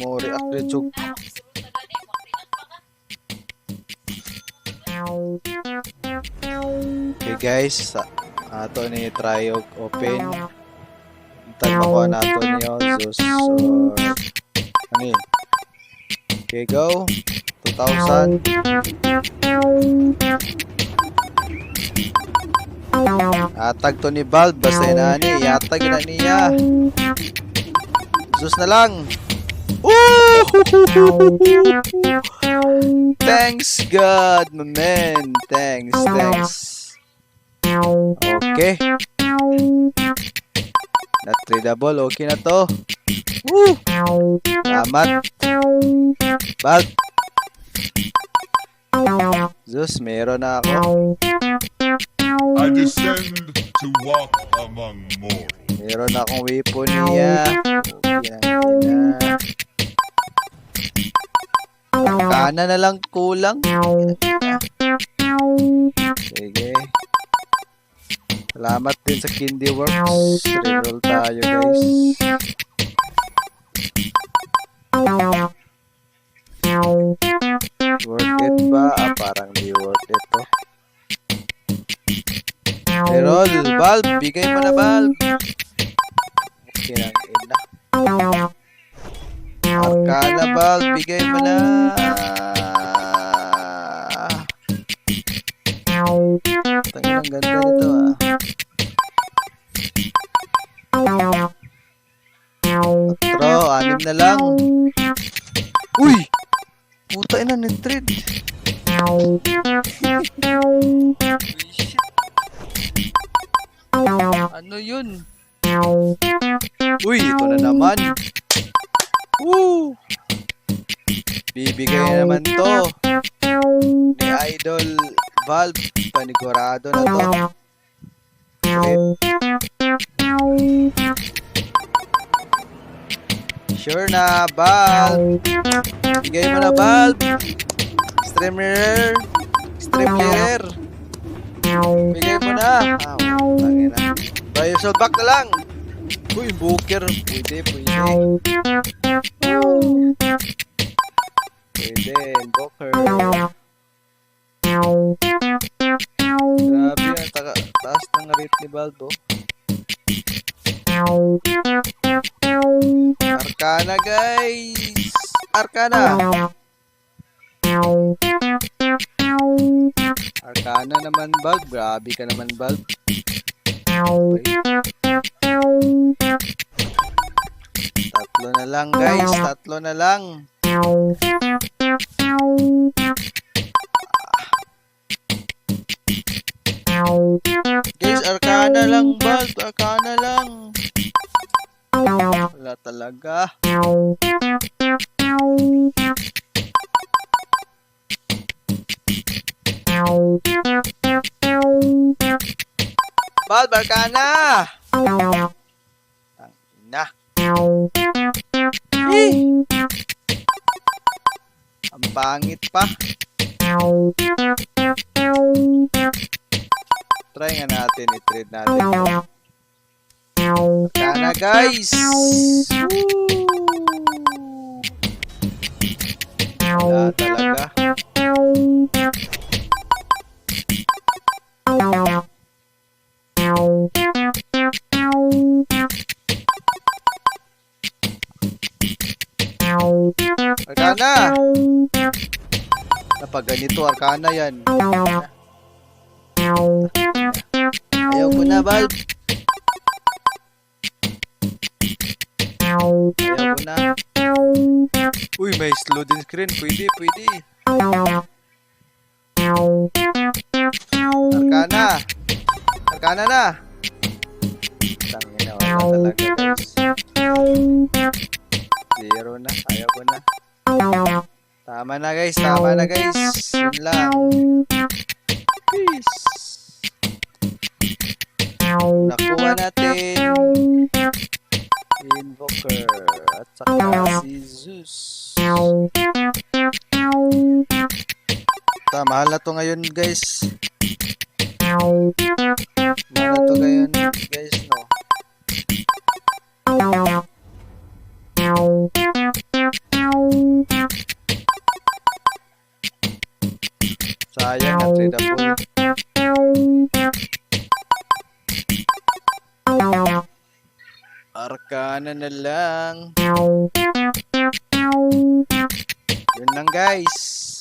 Mo react dito. Okay guys, ato ni try og open. Tag makuha nato niyo Zeus or ano yun? Okay, go. 2,000. Atag to ni Valve. Basta inani. Yatag na niya. Zeus na lang. Woo! Thanks God, my man. Thanks. Okay. Not tradable. Okay na to. Woo! Salamat. Valve. Zeus, meron na ako. I descend to walk among mortals. Meron na akong weapon niya. Kana na lang kulang. Sige. Salamat din sa Kindy Works. Reroll tayo guys. Worth it ba? Parang di worth it to. Reroll. Valve. Bigay mo na Valve. Okay lang. Ina. Arcana Valve. Bigay mo na. Tangin ang ganda nito Patro. 6 na lang. Uy! Puta ina ni trade. Ano yun? Uy, ito na naman. Woo! Bibigay na naman to ni Idol Valve. Panigurado na to. Sure na, Valve. Bigay mo na, Valve. Streamer. Bigay mo na. Tangin na. Buy yourself back na lang. Uy, Booker. Pwede. Pwede, Booker. Grabe yan. Taas ng rate ni Valve. Arcana guys. Arcana naman Valve. Grabe ka naman Valve. Okay. Tatlo na lang guys. Tatlo na lang. Guys, Arcana lang Valve. Arcana lang. Wala talaga. Valve, Arcana! Na. Ang pangit pa. Try nga natin, i-trade natin. Arcana guys! Wala talaga. Arcana! Kapag ganito, Arcana yan. Ayaw ko na, Valve. Ayaw ko na. Uy, may slow din screen. Pwede. Arcana. Arcana na. Tangina, wala talaga guys. Zero na. Ayaw ko na. Tama na guys. Yun lang. Peace. Nakuha natin Invoker at saka si Zeus. Mahal na to ngayon guys. Mahal na to ngayon guys, no? Sayang, na-tradable. Arcana na lang. Yun lang guys.